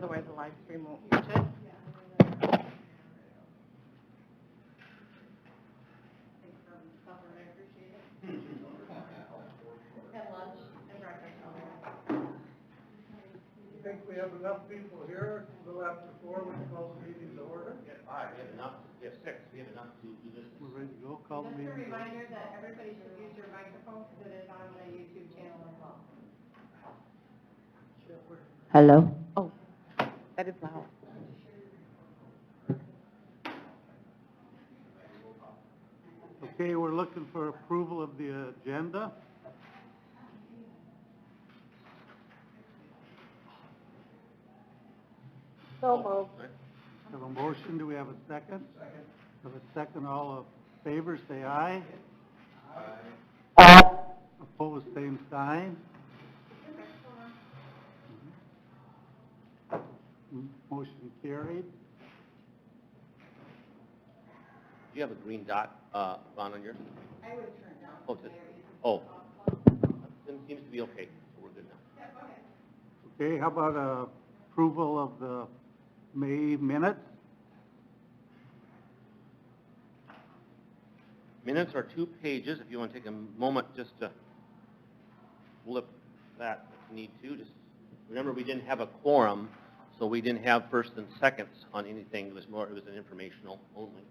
otherwise the live stream won't use it. I think we have enough people here, a little after 4, we can call the meeting to order. We have 5, we have enough, we have 6, we have enough to do this. We're ready to go, call the Just meeting. a reminder that everybody should use your microphone because it is on the YouTube channel as well. Hello? Oh, that is loud. Okay, we're looking for approval of the agenda. So moved. Have a motion, do we have a second? Second. Have a second, all in favor, say aye. Aye. Opposed, same sign. Motion carried. Do you have a green dot, on yours? I would turn down. Oh, it's- oh. It seems to be okay, so we're good now. Okay, how about approval of the May minutes? Minutes are 2 pages, if you want to take a moment just to flip that if you need to. Just remember, we didn't have a quorum, so we didn't have first and seconds on anything. It was an informational only.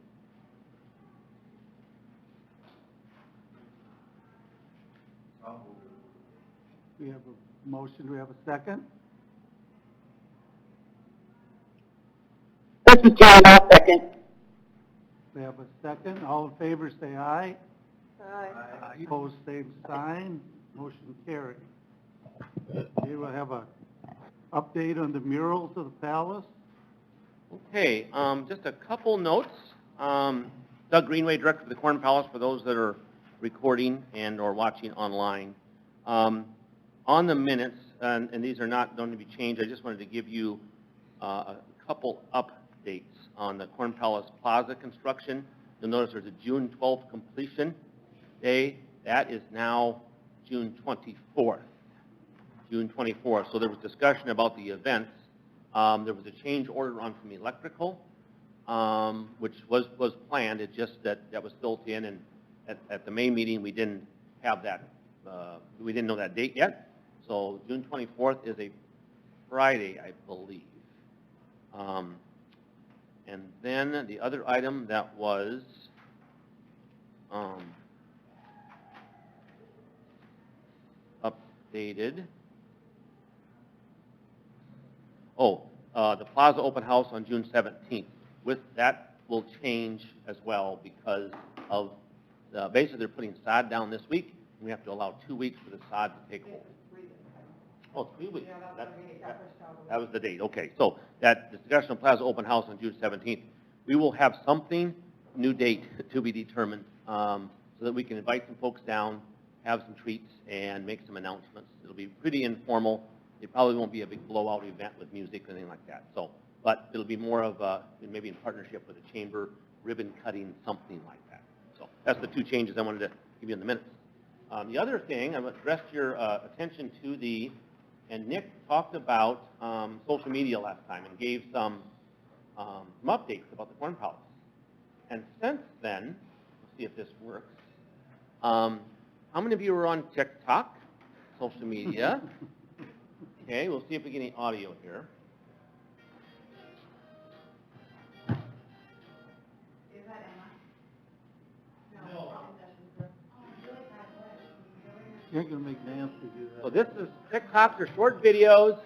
We have a motion, do we have a second? This is John, I'll second. We have a second, all in favor, say aye. Aye. Opposed, same sign, motion carried. Okay, we'll have a update on the murals of the palace. Okay, just a couple notes. Doug Greenway, Director of the Corn Palace, for those that are recording and or watching online. On the minutes, and these are not going to be changed, I just wanted to give you a couple updates on the Corn Palace Plaza construction. You'll notice there's a June 12th completion day. That is now June 24th. June 24th. So there was discussion about the events. There was a change order on from electrical, which was planned. It's just that was built in, and at the May meeting we didn't have that. We didn't know that date yet. So June 24th is a Friday, I believe. And then the other item that was updated. Oh, the Plaza open house on June 17th. With that will change as well because of basically they're putting sod down this week. And we have to allow 2 weeks for the sod to take hold. Oh, 3 weeks. Yeah, That was the date. Okay, so that discussion of Plaza open house on June 17th. We will have something, new date to be determined, so that we can invite some folks down, have some treats, and make some announcements. It'll be pretty informal. It probably won't be a big blowout event with music or anything like that. So, but it'll be more of maybe in partnership with the chamber, ribbon cutting, something like that. So that's the 2 changes I wanted to give you in the minutes. The other thing, I've addressed your attention to and Nick talked about social media last time and gave some updates about the Corn Palace. And since then, let's see if this works. How many of you are on TikTok, social media? Okay, we'll see if we get any audio here. Is that Emma? No. You're going to make Nancy do that. So this is TikToks or short videos.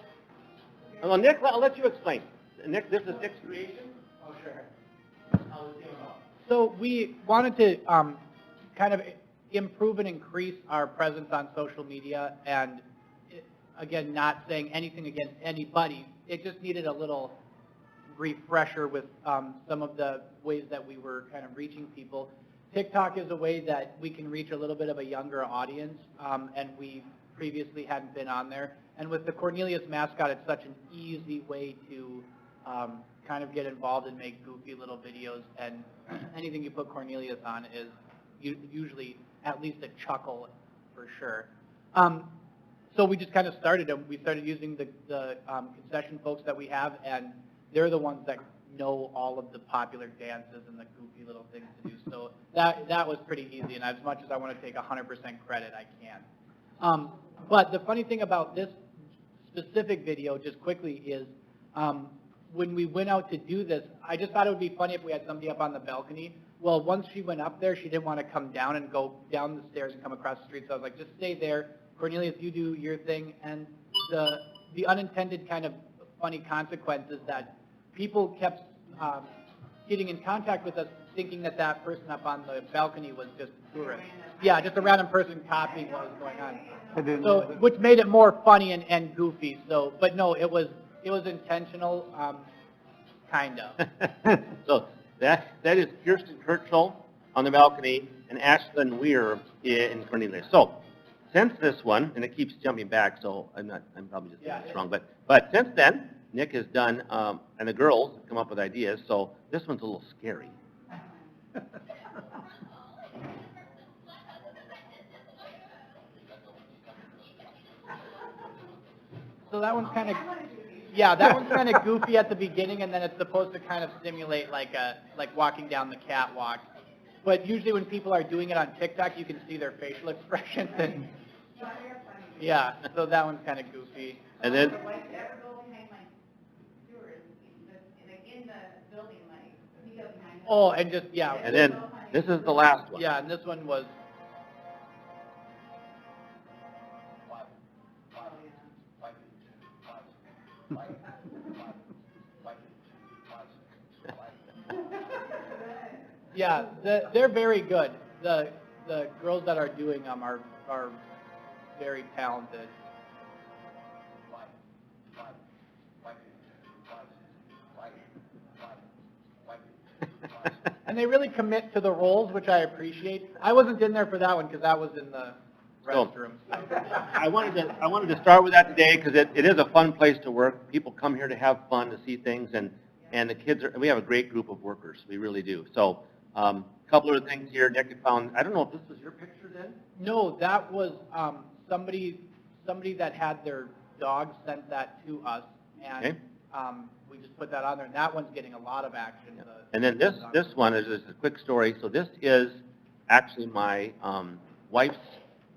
Well, Nick, I'll let you explain. Nick, this is Nick's creation. Oh, sure. How does it came about? So we wanted to kind of improve and increase our presence on social media, and again, not saying anything against anybody. It just needed a little refresher with some of the ways that we were kind of reaching people. TikTok is a way that we can reach a little bit of a younger audience, and we previously hadn't been on there. And with the Cornelius mascot, it's such an easy way to kind of get involved and make goofy little videos, and anything you put Cornelius on is usually at least a chuckle for sure. So we just kind of started them. We started using the concession folks that we have, and they're the ones that know all of the popular dances and the goofy little things to do. So that was pretty easy, and as much as I want to take 100% credit, I can. But the funny thing about this specific video, just quickly, is when we went out to do this, I just thought it would be funny if we had somebody up on the balcony. Well, once she went up there, she didn't want to come down and go down the stairs and come across the street, so I was like, just stay there. Cornelius, you do your thing. And the unintended kind of funny consequences that people kept getting in contact with us thinking that that person up on the balcony was just tourist. Yeah, just a random person copying what was going on. So, which made it more funny and goofy. So, but no, it was intentional, kind of. So that is Kirsten Kirchhoff on the balcony and Ashlyn Weir in Cornelius. So since this one, and it keeps jumping back, so I'm probably just getting this wrong, but since then, Nick has done, and the girls have come up with ideas, so this one's a little scary. So that one's kind of, yeah, that one's kind of goofy at the beginning, and then it's supposed to kind of simulate like walking down the catwalk. But usually when people are doing it on TikTok, you can see their facial expressions. And, yeah, so that one's kind of goofy. And then, Ever go behind my steward, in the building, like, sneak up behind them? Oh, and just, yeah. and then this is the last one. Yeah, and this one was, yeah, they're very good. The girls that are doing them are very talented. And they really commit to the roles, which I appreciate. I wasn't in there for that one because that was in the restroom. I wanted to start with that today because it is a fun place to work. People come here to have fun, to see things, and the kids we have a great group of workers. We really do. So a couple of things here. Nick had found, I don't know if this was your picture then? No, that was somebody that had their dog sent that to us, and Okay. we just put that on there, and that one's getting a lot of action. And then this one is just a quick story. So this is actually my wife's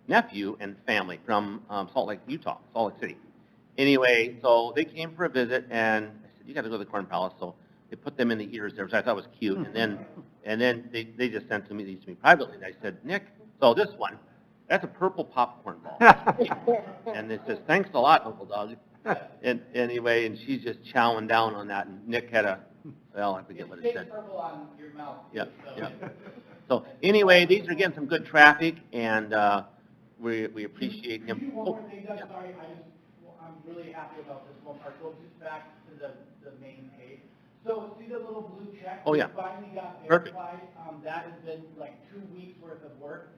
nephew and family from Salt Lake, Utah, Salt Lake City. Anyway, so they came for a visit, and I said, you got to go to the Corn Palace. So they put them in the ears there, which I thought was cute. And then they just sent these to me privately. And I said, Nick, so this one, that's a purple popcorn ball. And it says, thanks a lot, Uncle Doug. And anyway, and she's just chowing down on that. And Nick had I forget what it said. Purple on your mouth. Yeah, yeah. So anyway, these are getting some good traffic, and we appreciate him. One more thing, Doug, sorry, I'm really happy about this one part. Go just back to the main page. So see the little blue check? Oh, yeah. We finally got Perfect. verified. That has been like 2 weeks worth of work.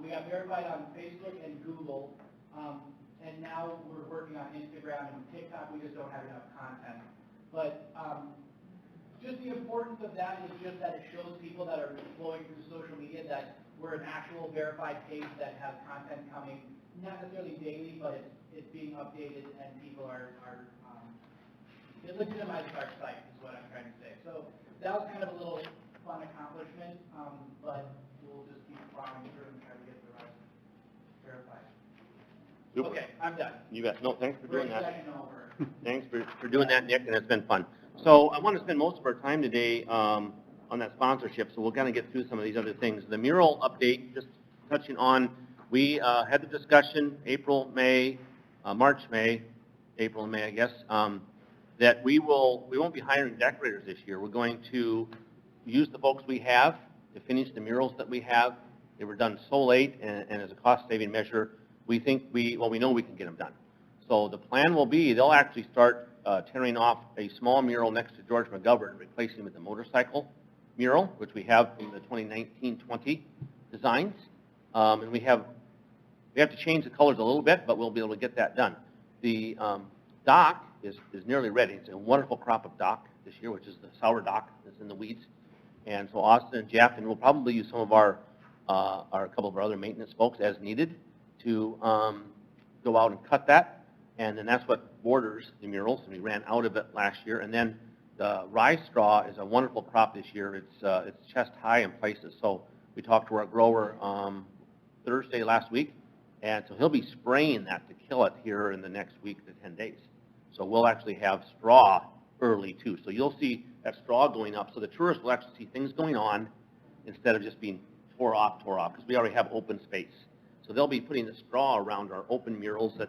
We got verified on Facebook and Google, and now we're working on Instagram and TikTok. We just don't have enough content. But just the importance of that is just that it shows people that are flowing through social media that we're an actual verified page that has content coming, not necessarily daily, but it's being updated, and people are it legitimizes our site is what I'm trying to say. So that was kind of a little fun accomplishment, but we'll just keep plowing through and try to get the rest verified. Super. Okay, I'm done. You bet. No, thanks for doing Great that. session over. Thanks for doing that, Nick, and it's been fun. So I want to spend most of our time today on that sponsorship, so we'll kind of get through some of these other things. The mural update, just touching on, we had the discussion April, May, March, May, April and May, I guess, that we won't be hiring decorators this year. We're going to use the folks we have to finish the murals that we have. They were done so late, and as a cost-saving measure, we think we know we can get them done. So the plan will be, they'll actually start tearing off a small mural next to George McGovern, replacing with the motorcycle mural, which we have from the 2019-20 designs. And we have to change the colors a little bit, but we'll be able to get that done. The dock is nearly ready. It's a wonderful crop of dock this year, which is the sour dock that's in the weeds. And so Austin and Jeff, and we'll probably use some of our couple of our other maintenance folks as needed to go go out and cut that, and then that's what borders the murals, and we ran out of it last year. And then the rye straw is a wonderful crop this year. It's chest high in places. So we talked to our grower Thursday last week, and so he'll be spraying that to kill it here in the next week to 10 days. So we'll actually have straw early too. So you'll see that straw going up. So the tourists will actually see things going on instead of just being tore off, because we already have open space. So they'll be putting the straw around our open murals,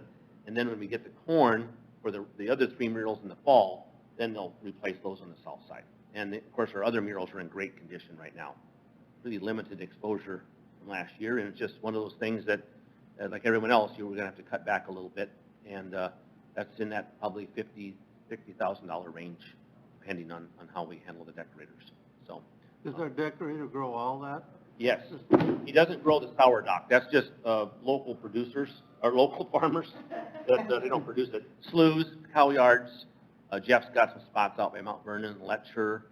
and then when we get the corn for the other 3 murals in the fall, then they'll replace those on the south side. And of course, our other murals are in great condition right now. Really limited exposure from last year, and it's just one of those things that, like everyone else, we're going to have to cut back a little bit, and that's in that probably $50,000 range, depending on how we handle the decorators. So. Does our decorator grow all that? Yes, he doesn't grow the sourdough. That's just local producers, or local farmers, that they don't produce it. Sloughs, cow yards, Jeff's got some spots out by Mount Vernon, Letcher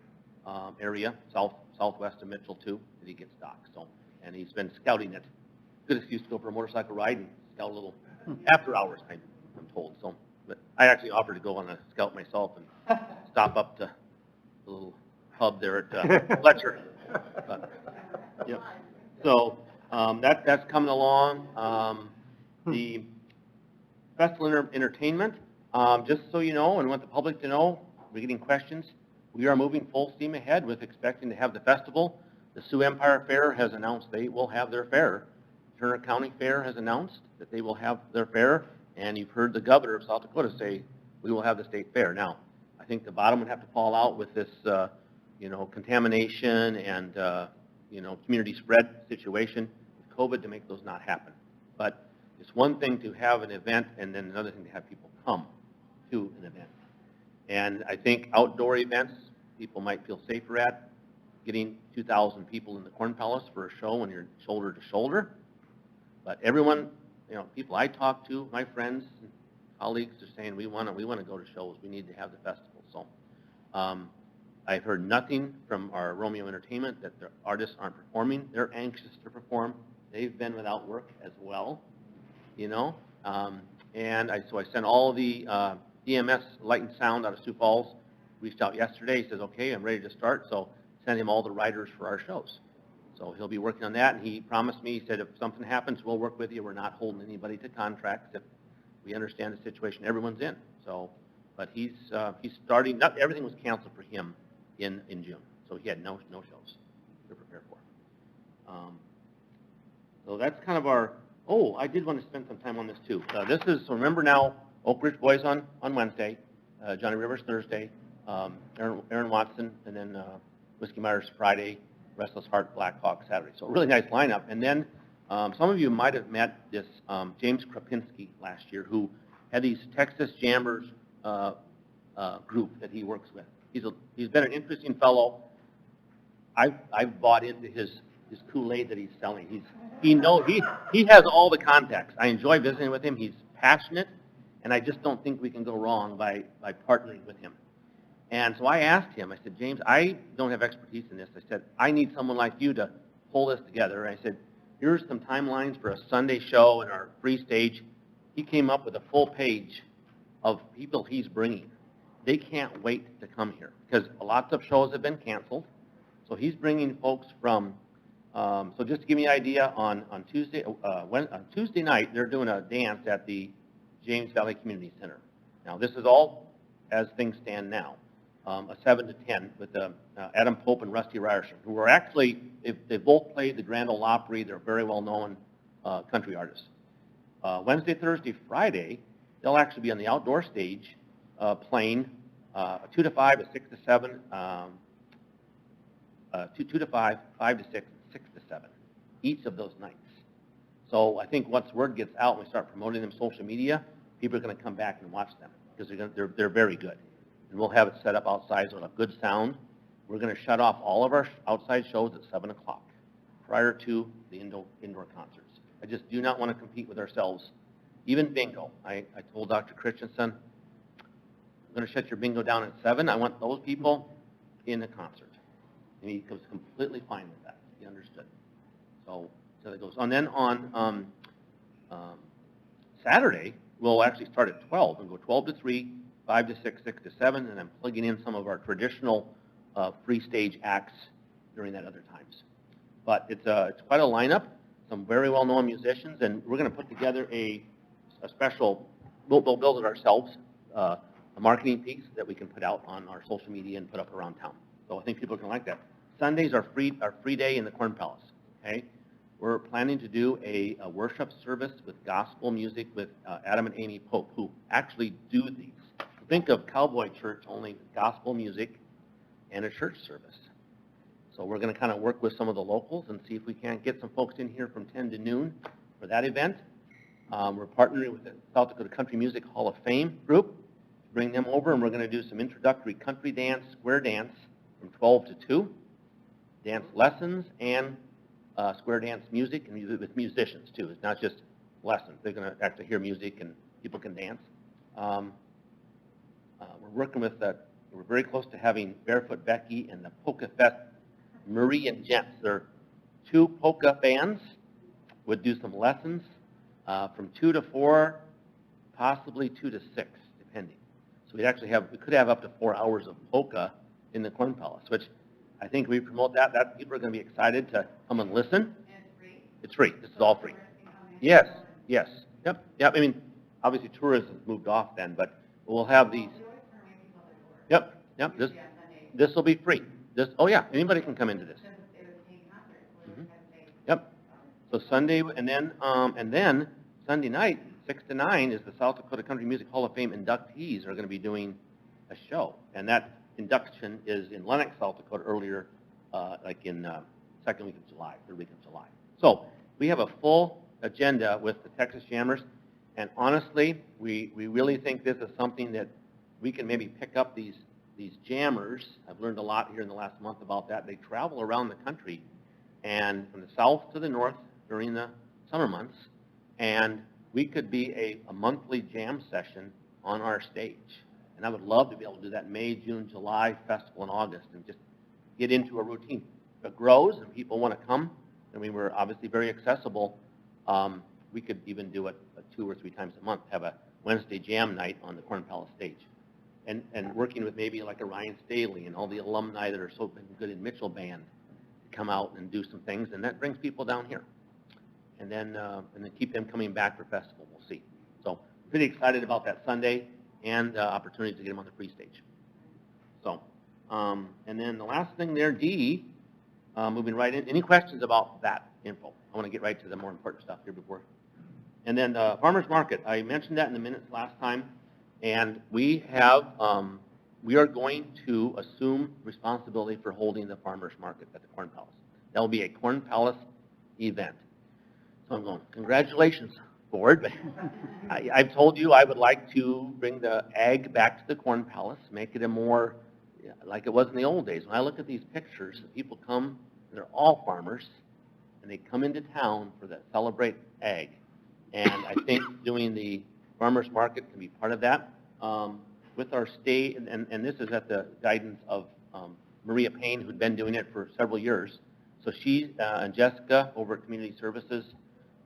area, southwest of Mitchell too, that he gets stock. So, and he's been scouting it. Good excuse to go for a motorcycle ride and scout a little after hours, I'm told. So, but I actually offered to go on a scout myself and stop up to the little hub there at Letcher. But, yep. So that's coming along. The festival entertainment, just so you know and want the public to know, we're getting questions. We are moving full steam ahead with expecting to have the festival. The Sioux Empire Fair has announced they will have their fair. Turner County Fair has announced that they will have their fair, and you've heard the governor of South Dakota say we will have the state fair. Now, I think the bottom would have to fall out with this, contamination and community spread situation with COVID to make those not happen. But it's one thing to have an event, and then another thing to have people come to an event. And I think outdoor events, people might feel safer at. Getting 2,000 people in the Corn Palace for a show when you're shoulder to shoulder. But everyone, people I talk to, my friends and colleagues are saying we want to go to shows. We need to have the festival. So I've heard nothing from our Romeo Entertainment that their artists aren't performing. They're anxious to perform. They've been without work as well, and so I sent all the EMS Light and Sound out of Sioux Falls. Reached out yesterday. He says, okay, I'm ready to start. So send him all the writers for our shows. So he'll be working on that, and he promised me, he said, if something happens, we'll work with you. We're not holding anybody to contracts if we understand the situation everyone's in. So, but he's starting, not everything was canceled for him in June. So he had no shows to prepare for. So that's kind of our, I did want to spend some time on this too. This is, so remember now, Oak Ridge Boys on Wednesday, Johnny Rivers Thursday, Aaron Watson, and then Whiskey Myers Friday, Restless Heart, Black Hawk Saturday. So a really nice lineup. And then some of you might have met this James Krapinski last year, who had these Texas Jammers group that he works with. He's been an interesting fellow. I've bought into his Kool-Aid that he's selling. He has all the contacts. I enjoy visiting with him. He's passionate, and I just don't think we can go wrong by partnering with him. And so I asked him, I said, James, I don't have expertise in this. I said, I need someone like you to pull this together. And I said, here's some timelines for a Sunday show and our free stage. He came up with a full page of people he's bringing. They can't wait to come here because lots of shows have been canceled. So he's bringing folks from, so just to give you an idea, on Tuesday night, they're doing a dance at the James Valley Community Center. Now, this is all as things stand now. A 7 to 10 with Adam Pope and Rusty Ryerson, who are actually, they both played the Grand Ole Opry. They're very well-known country artists. Wednesday, Thursday, Friday, they'll actually be on the outdoor stage playing 2 to 5, a 6 to 7, 2 to 5, 5 to 6, 6 to 7, each of those nights. So I think once word gets out and we start promoting them social media, people are going to come back and watch them because they're very good. And we'll have it set up outside so we'll have good sound. We're going to shut off all of our outside shows at 7 o'clock prior to the indoor concerts. I just do not want to compete with ourselves. Even bingo. I told Dr. Christensen, I'm going to shut your bingo down at 7. I want those people in the concert. And he was completely fine with that. He understood. So that goes. And then on Saturday, we'll actually start at 12 and go 12 to 3, 5 to 6, 6 to 7, and I'm plugging in some of our traditional free stage acts during that other times. But it's quite a lineup, some very well-known musicians, and we're going to put together a special, we'll build it ourselves, a marketing piece that we can put out on our social media and put up around town. So I think people are going to like that. Sundays are free day in the Corn Palace, okay? We're planning to do a worship service with gospel music with Adam and Amy Pope, who actually do these. Think of cowboy church, only with gospel music and a church service. So we're going to kind of work with some of the locals and see if we can't get some folks in here from 10 to noon for that event. We're partnering with the South Dakota Country Music Hall of Fame group to bring them over, and we're going to do some introductory country dance, square dance from 12 to 2, dance lessons, and square dance music, and with musicians too. It's not just lessons. They're going to actually hear music and people can dance. We're working with, we're very close to having Barefoot Becky and the Polka Fest Marie and Gents. They're 2 polka bands, would do some lessons from 2 to 4, possibly 2 to 6, depending. So we could have up to 4 hours of polka in the Corn Palace, which I think we promote that people are going to be excited to come and listen. And it's free? It's free. This is all free. Yes, yes. Yep, yep. I mean, obviously tourism has moved off then, but we'll have these. Yep, yep. This will be free. Oh yeah, anybody can come into this. Yep. So Sunday, and then Sunday night, 6 to 9, is the South Dakota Country Music Hall of Fame inductees are going to be doing a show, and that induction is in Lennox, South Dakota, earlier, like in second week of July, third week of July. So we have a full agenda with the Texas Jammers, and honestly, we really think this is something that we can maybe pick up these jammers. I've learned a lot here in the last month about that. They travel around the country, and from the south to the north during the summer months, and we could be a monthly jam session on our stage. And I would love to be able to do that May, June, July, festival in August, and just get into a routine. If it grows and people want to come, and we were obviously very accessible, we could even do it 2 or 3 times a month, have a Wednesday jam night on the Corn Palace stage. And working with maybe like a Ryan Staley and all the alumni that are so good in Mitchell Band to come out and do some things, and that brings people down here. And then keep them coming back for festival, we'll see. So pretty excited about that Sunday and opportunities to get them on the free stage. So, and then the last thing there, D, moving right in. Any questions about that info? I want to get right to the more important stuff here before. And then farmers market. I mentioned that in the minutes last time, and we have we are going to assume responsibility for holding the farmers market at the Corn Palace. That will be a Corn Palace event. So I'm going, congratulations, board. But I've told you I would like to bring the ag back to the Corn Palace, make it a more like it was in the old days. When I look at these pictures, people come, they're all farmers, and they come into town for the celebrate ag. And I think doing the farmers market can be part of that. With our state, and this is at the guidance of Maria Payne, who'd been doing it for several years. So she and Jessica over at Community Services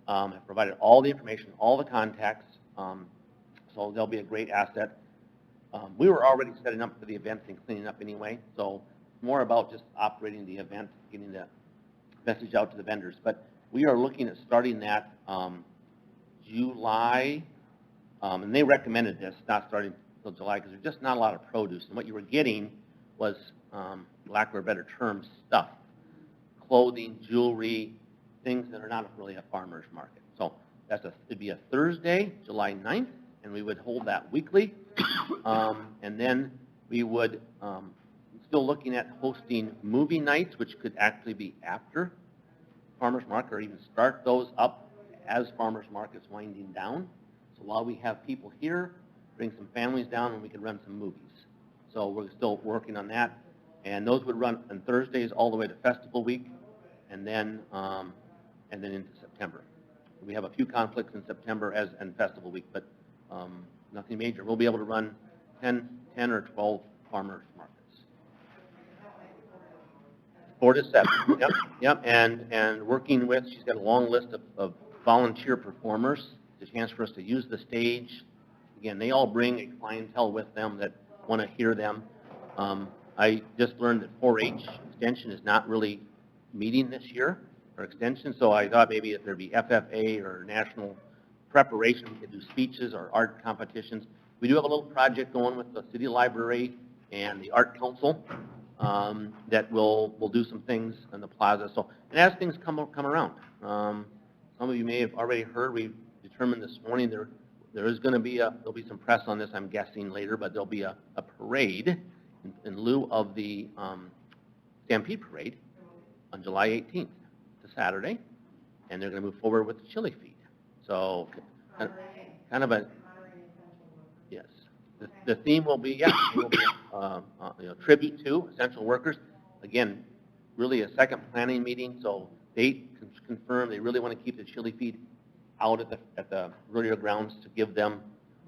have provided all the information, all the contacts, so they'll be a great asset. We were already setting up for the events and cleaning up anyway, so more about just operating the event, getting the message out to the vendors. But we are looking at starting that July, and they recommended this, not starting until July, because there's just not a lot of produce, and what you were getting was, for lack of a better term, stuff, clothing, jewelry, things that are not really a farmer's market. So it'd be a Thursday, July 9th, and we would hold that weekly. And then we would, still looking at hosting movie nights, which could actually be after farmer's market, or even start those up as farmer's market's winding down. So while we have people here, bring some families down, and we can run some movies. So we're still working on that. And those would run on Thursdays all the way to festival week, and then into September. We have a few conflicts in September and festival week, but nothing major. We'll be able to run 10 or 12 farmers markets. 4 to 7. Yep. And working with, she's got a long list of volunteer performers. It's a chance for us to use the stage. Again, they all bring a clientele with them that want to hear them. I just learned that 4-H extension is not really meeting this year, or extension, so I thought maybe if there'd be FFA or national preparation, we could do speeches or art competitions. We do have a little project going with the city library and the art council that will do some things in the plaza. So, and as things come around, some of you may have already heard, we determined this morning there is going to be there'll be some press on this, I'm guessing later, but there'll be a parade in lieu of the Stampede Parade on July 18th. It's a Saturday, and they're going to move forward with the chili feed. So, kind of a, yes. The theme will be, yeah, it will be, tribute to essential workers. Again, really a second planning meeting, so they confirm they really want to keep the chili feed out at the rodeo grounds to give them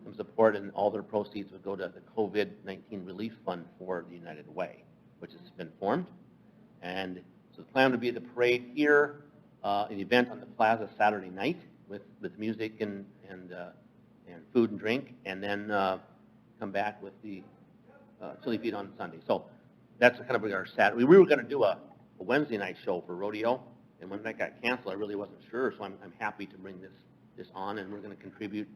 some support, and all their proceeds would go to the COVID-19 relief fund for the United Way, which has been formed. And so the plan would be the parade here, an event on the Plaza Saturday night with music and food and drink, and then come back with the chili feed on Sunday. So that's kind of our Saturday. We were going to do a Wednesday night show for rodeo, and when that got canceled, I really wasn't sure. So I'm happy to bring this on, and we're going to contribute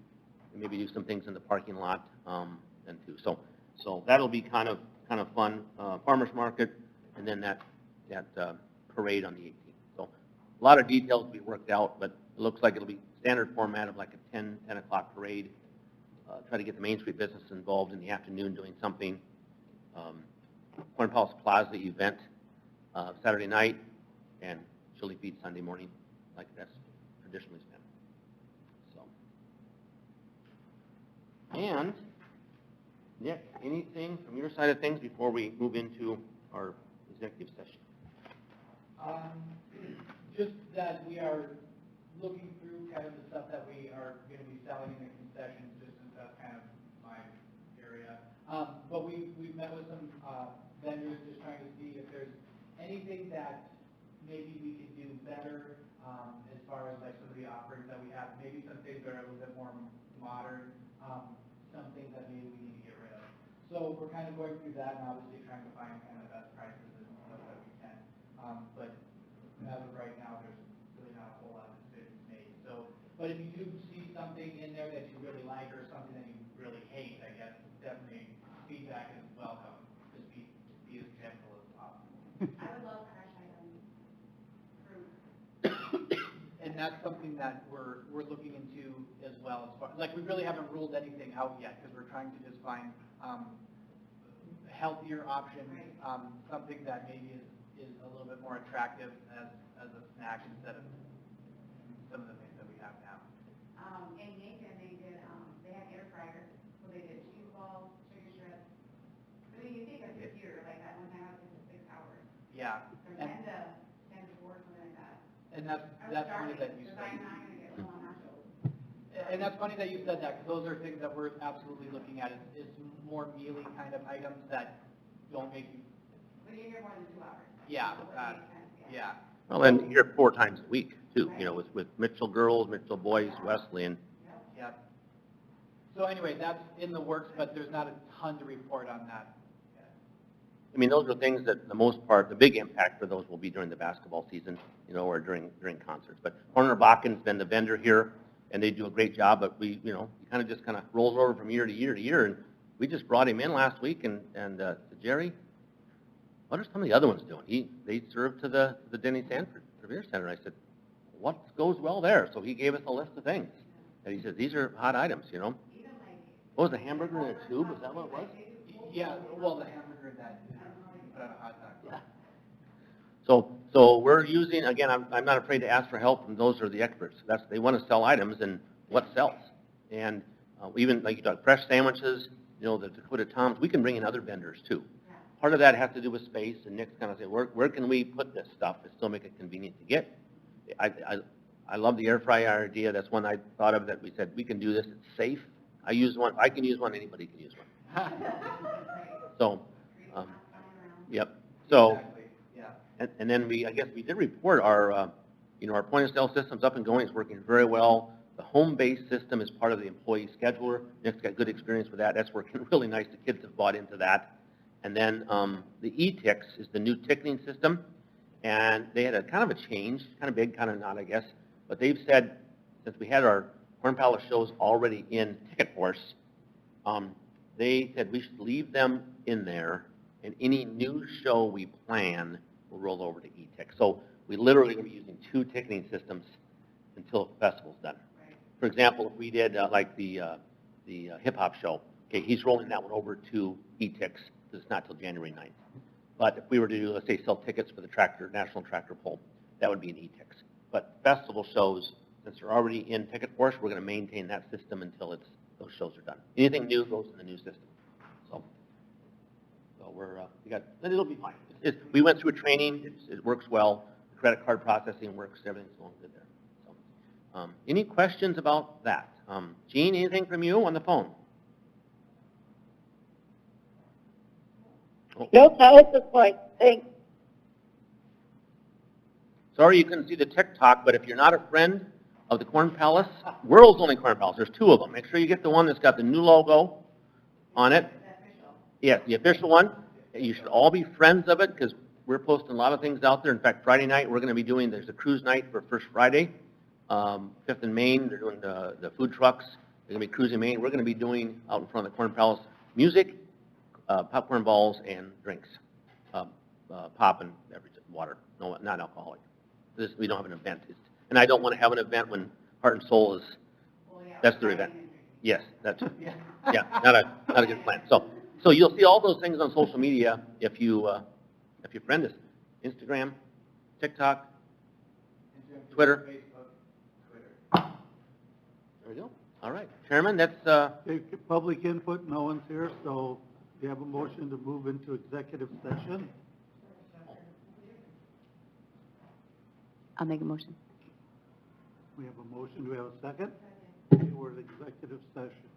and maybe do some things in the parking lot then too. So that'll be kind of fun. Farmers market, and then that parade on the 18th. So a lot of details to be worked out, but it looks like it'll be standard format of like a 10 o'clock parade. Try to get the Main Street business involved in the afternoon doing something. Corn Palace Plaza event Saturday night, and chili feed Sunday morning, like that's traditionally spent. So, and Nick, anything from your side of things before we move into our executive session? Just that we are looking through kind of the stuff that we are going to be selling in the concessions, just since that's kind of my area. But we've met with some vendors just trying to see if there's anything that maybe we could do better as far as like some of the offerings that we have. Maybe some things that are a little bit more modern, some things that maybe we need to get rid of. So we're kind of going through that and obviously trying to find kind of the best prices and stuff that we can. But as of right now, there's really not a whole lot of decisions made. So, but if you do see something in there that you really like or something that you really hate, I guess definitely feedback is welcome. Just be as gentle as possible. I would love crash items, fruit. And that's something that we're looking into as well. As far like we really haven't ruled anything out yet because we're trying to just find healthier options, something that maybe is a little bit more attractive as a snack instead of some of the things that we have now. In Macon, they had air fryers, so they did cheese balls, chicken strips. I mean, you think of this year, like that one time I was in 6 hours. Yeah. From 10 to 4, something like that. And that's funny that you Because said. I'm not gonna get one on nachos. And that's funny that you said that, because those are things that we're absolutely looking at. Is more mealy kind of items that don't make you. But you're here more than 2 hours. Yeah. So it makes sense, Yeah. Well, and you're 4 times a week too, with Mitchell girls, Mitchell boys, Wesley, and Yeah. So anyway, that's in the works, but there's not a ton to report on that yet. I mean, those are things that the most part, the big impact for those will be during the basketball season, or during concerts. But Horner Bakken's been the vendor here, and they do a great job, but he kind of rolls over from year to year to year, and we just brought him in last week, and Jerry, what are some of the other ones doing? They serve to the Denny Sanford Revere Center. I said, what goes well there? So he gave us a list of things, and he said, these are hot items, Even like. What was a hamburger in a tube? Is that what it was? Yeah, well, the hamburger that you put on a hot dog. Yeah. So we're using, again, I'm not afraid to ask for help from those who are the experts. They want to sell items and what sells. And even like you talk, fresh sandwiches, the Dakota Toms, we can bring in other vendors too. Part of that has to do with space, and Nick's kind of say, where can we put this stuff and still make it convenient to get? I love the air fryer idea. That's one I thought of that we said, we can do this, it's safe. I use one, I can use one, anybody can use one. So, yep. So, Exactly. Yeah. and then I guess we did report our, our point of sale system's up and going. It's working very well. The home-based system is part of the employee scheduler. Nick's got good experience with that. That's working really nice. The kids have bought into that. And then the e-Tix is the new ticketing system. And they had a kind of a change, kind of big, kind of not, I guess. But they've said, since we had our Corn Palace shows already in Ticket Force, they said we should leave them in there, and any new show we plan will roll over to e-Tix. So we literally will be using 2 ticketing systems until the festival's done. For example, if we did like the hip-hop show, okay, he's rolling that one over to e-Tix, because it's not till January 9th. But if we were to do, let's say, sell tickets for the tractor, National Tractor Pull, that would be an e-Tix. But festival shows, since they're already in Ticket Force, we're going to maintain that system until those shows are done. Anything new goes in the new system. So it'll be fine. We went through a training. It works well. The credit card processing works. Everything's going good there. So, any questions about that? Gene, anything from you on the phone? Oh. Nope, not at this point. Thanks. Sorry you couldn't see the TikTok, but if you're not a friend of the Corn Palace, World's only Corn Palace. There's 2 of them. Make sure you get the one that's got the new logo on it. Yes, the official one. You should all be friends of it because we're posting a lot of things out there. In fact, Friday night we're going to be doing, there's a cruise night for First Friday, 5th and Main. They're doing the food trucks. They're going to be cruising Maine. We're going to be doing out in front of the Corn Palace music, popcorn balls, and drinks, pop and beverages, water. No, not alcoholic. We don't have an event. And I don't want to have an event when Heart and Soul is, that's their event. Yes, that's, yeah, not a good plan. So you'll see all those things on social media if you friend us. Instagram, TikTok, Twitter. There we go. All right. Chairman, that's, Public input, no one's here, so we have a motion to move into executive session. I'll make a motion. We have a motion, do we have a second? For the executive session.